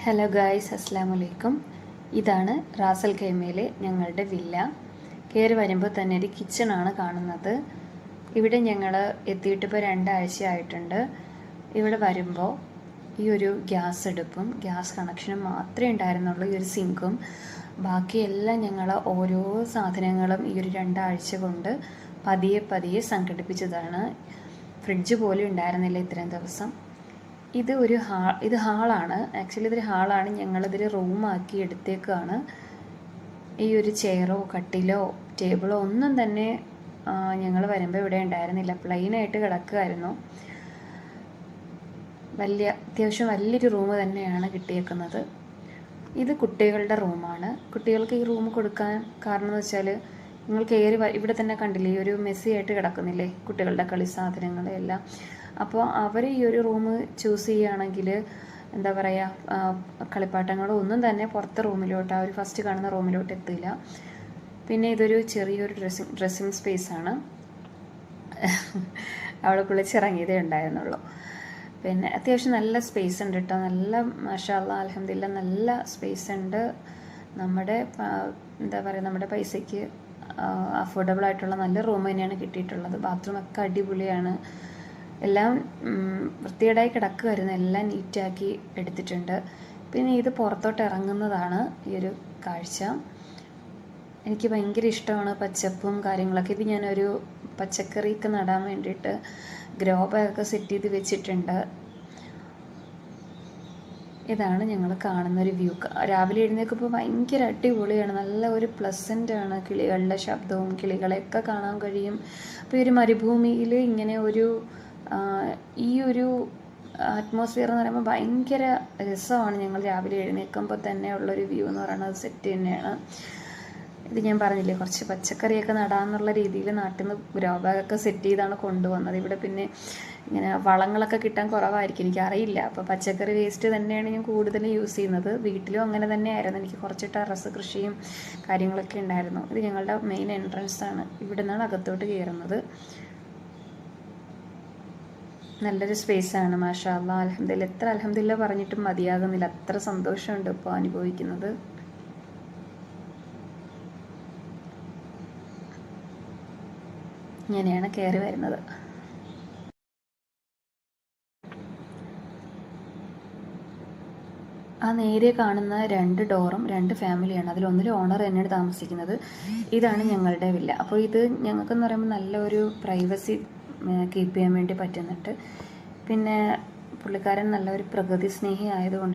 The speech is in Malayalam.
ഹലോ ഗായ്സ്, അസ്സലാമലൈക്കും. ഇതാണ് റാസൽ ഖൈമയിലെ ഞങ്ങളുടെ വില്ല. കയറി വരുമ്പോൾ തന്നെ ഒരു കിച്ചണാണ് കാണുന്നത്. ഇവിടെ ഞങ്ങൾ എത്തിയിട്ട് ഇപ്പോൾ 2 ആഴ്ച ആയിട്ടുണ്ട്. ഇവിടെ വരുമ്പോൾ ഈ ഒരു ഗ്യാസ് അടുപ്പും ഗ്യാസ് കണക്ഷനും മാത്രമേ ഉണ്ടായിരുന്നുള്ളൂ, ഈ ഒരു സിങ്കും. ബാക്കിയെല്ലാം ഞങ്ങൾ ഓരോ സാധനങ്ങളും ഈ ഒരു 2 ആഴ്ച കൊണ്ട് പതിയെ പതിയെ സംഘടിപ്പിച്ചതാണ്. ഫ്രിഡ്ജ് പോലും ഉണ്ടായിരുന്നില്ല ഇത്രയും ദിവസം. ഇത് ഹാളാണ്. ആക്ച്വലി ഇതൊരു ഹാളാണ്. ഞങ്ങളിതിൽ റൂമാക്കി എടുത്തേക്കാണ്. ഈ ഒരു ചെയറോ കട്ടിലോ ടേബിളോ ഒന്നും തന്നെ ഞങ്ങൾ വരുമ്പോൾ ഇവിടെ ഉണ്ടായിരുന്നില്ല. പ്ലെയിനായിട്ട് കിടക്കുമായിരുന്നു. അത്യാവശ്യം വലിയൊരു റൂം തന്നെയാണ് കിട്ടിയേക്കുന്നത്. ഇത് കുട്ടികളുടെ റൂമാണ്. കുട്ടികൾക്ക് ഈ റൂം കൊടുക്കാൻ കാരണം എന്ന് വെച്ചാൽ, നിങ്ങൾ കയറി ഇവിടെ തന്നെ കണ്ടില്ലേ, ഈ ഒരു മെസ്സി ആയിട്ട് കിടക്കുന്നില്ലേ കുട്ടികളുടെ കളി സാധനങ്ങളെല്ലാം. അപ്പോൾ അവർ ഈ ഒരു റൂം ചൂസ് ചെയ്യുകയാണെങ്കിൽ എന്താ പറയുക, കളിപ്പാട്ടങ്ങളോ ഒന്നും തന്നെ പുറത്തെ റൂമിലോട്ട്, ആ ഒരു ഫസ്റ്റ് കാണുന്ന റൂമിലോട്ട് എത്തില്ല. പിന്നെ ഇതൊരു ചെറിയൊരു ഡ്രസ്സിങ് സ്പേസാണ്. അവിടെ കുളിച്ചിറങ്ങിയതേ ഉണ്ടായിരുന്നുള്ളൂ. പിന്നെ അത്യാവശ്യം നല്ല സ്പേസ് ഉണ്ട് കേട്ടോ. നല്ല മാഷാ അല്ലാഹ് അൽഹംദുലില്ലാ നല്ല സ്പേസ് ഉണ്ട്. നമ്മുടെ എന്താ പറയുക, നമ്മുടെ പൈസയ്ക്ക് അഫോർഡബിൾ ആയിട്ടുള്ള നല്ല റൂം തന്നെയാണ് കിട്ടിയിട്ടുള്ളത്. ബാത്റൂമൊക്കെ അടിപൊളിയാണ്. എല്ലാം വൃത്തികേടായി കിടക്കുമായിരുന്നു, എല്ലാം നീറ്റാക്കി എടുത്തിട്ടുണ്ട്. പിന്നെ ഇത് പുറത്തോട്ട് ഇറങ്ങുന്നതാണ് ഈ ഒരു കാഴ്ച. എനിക്ക് ഭയങ്കര ഇഷ്ടമാണ് പച്ചപ്പും കാര്യങ്ങളൊക്കെ. ഇത് ഞാനൊരു പച്ചക്കറിയൊക്കെ നടാൻ വേണ്ടിയിട്ട് ഗ്രോ ബാഗൊക്കെ സെറ്റ് ചെയ്ത് വെച്ചിട്ടുണ്ട്. ഇതാണ് ഞങ്ങൾ കാണുന്നൊരു വ്യൂ. രാവിലെ എഴുന്നേൽക്കുമ്പോൾ ഭയങ്കര അടിപൊളിയാണ്, നല്ല ഒരു പ്ലസൻ്റാണ്. കിളികളുടെ ശബ്ദവും കിളികളെയൊക്കെ കാണാൻ കഴിയും. അപ്പോൾ ഈ ഒരു മരുഭൂമിയിൽ ഇങ്ങനെ ഈ ഒരു അറ്റ്മോസ്ഫിയർ എന്ന് പറയുമ്പോൾ ഭയങ്കര രസമാണ്. ഞങ്ങൾ രാവിലെ എഴുന്നേൽക്കുമ്പോൾ തന്നെ ഉള്ളൊരു വ്യൂ എന്ന് പറയുന്നത് സെറ്റ് തന്നെയാണ്. ഇത് ഞാൻ പറഞ്ഞില്ലേ, കുറച്ച് പച്ചക്കറിയൊക്കെ നടാമെന്നുള്ള രീതിയിൽ നാട്ടിൽ നിന്ന് ഗ്രോ ബാഗൊക്കെ സെറ്റ് ചെയ്താണ് കൊണ്ടുവന്നത്. ഇവിടെ പിന്നെ ഇങ്ങനെ വളങ്ങളൊക്കെ കിട്ടാൻ കുറവായിരിക്കും, എനിക്കറിയില്ല. അപ്പോൾ പച്ചക്കറി വേസ്റ്റ് തന്നെയാണ് ഞാൻ കൂടുതലും യൂസ് ചെയ്യുന്നത്. വീട്ടിലും അങ്ങനെ തന്നെയായിരുന്നു. എനിക്ക് കുറച്ച് ടെറസ് കൃഷിയും കാര്യങ്ങളൊക്കെ ഉണ്ടായിരുന്നു. ഇത് ഞങ്ങളുടെ മെയിൻ എൻട്രൻസ് ആണ്. ഇവിടെ നിന്നാണ് അകത്തോട്ട് കയറുന്നത്. നല്ലൊരു സ്പേസാണ് മാഷാ അല്ലാഹ് അൽഹംദുലില്ലാ. എത്ര അൽഹംദുലില്ലാ പറഞ്ഞിട്ടും മതിയാകുന്നില്ല, അത്ര സന്തോഷമുണ്ട് ഇപ്പോൾ അനുഭവിക്കുന്നത്. ഇങ്ങനെയാണ് കയറി വരുന്നത്. ആ നേരെ കാണുന്ന 2 ഡോറും 2 ഫാമിലിയാണ്. അതിലൊന്നിൽ ഓണർ തന്നെയാണ് താമസിക്കുന്നത്. ഇതാണ് ഞങ്ങളുടെ വില്ല. അപ്പോൾ ഇത് ഞങ്ങൾക്കെന്ന് പറയുമ്പോൾ നല്ലൊരു പ്രൈവസി കീപ്പ് ചെയ്യാൻ വേണ്ടി പറ്റുന്നുണ്ട്. പിന്നെ പുള്ളിക്കാരൻ നല്ലൊരു പ്രകൃതി സ്നേഹി ആയതുകൊണ്ട്